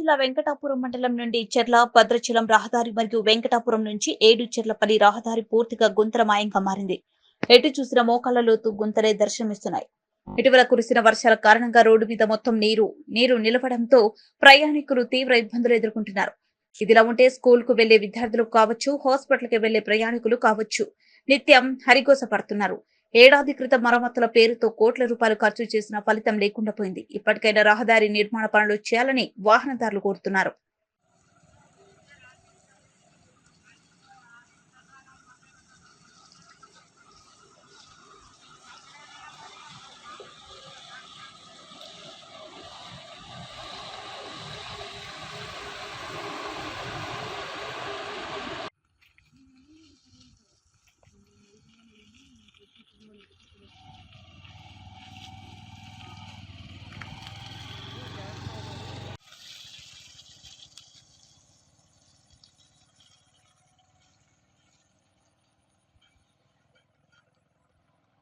జిల్లా వెంకటాపురం మండలం నుండి చెర్ల భద్రాచలం రహదారి మరియు వెంకటాపురం నుంచి ఏడుచెర్లపల్లి రహదారి పూర్తిగా గుంతలమయంగా మారింది. ఎటు చూసిన మోకాళ్ల లోతు గుంతలే దర్శనమిస్తున్నాయి. ఇటీవల కురిసిన వర్షాల కారణంగా రోడ్డు మీద మొత్తం నీరు నిలవడంతో ప్రయాణికులు తీవ్ర ఇబ్బందులు ఎదుర్కొంటున్నారు. ఇదిలా ఉంటే స్కూల్ కు వెళ్లే విద్యార్థులు కావచ్చు, హాస్పిటల్ కి వెళ్లే ప్రయాణికులు కావచ్చు నిత్యం హరిగోస పడుతున్నారు. ఏడాది క్రితం మరమ్మతుల పేరుతో కోట్ల రూపాయలు ఖర్చు చేసిన ఫలితం లేకుండా పోయింది. ఇప్పటికైనా రహదారి నిర్మాణ పనులు చేయాలని వాహనదారులు కోరుతున్నారు.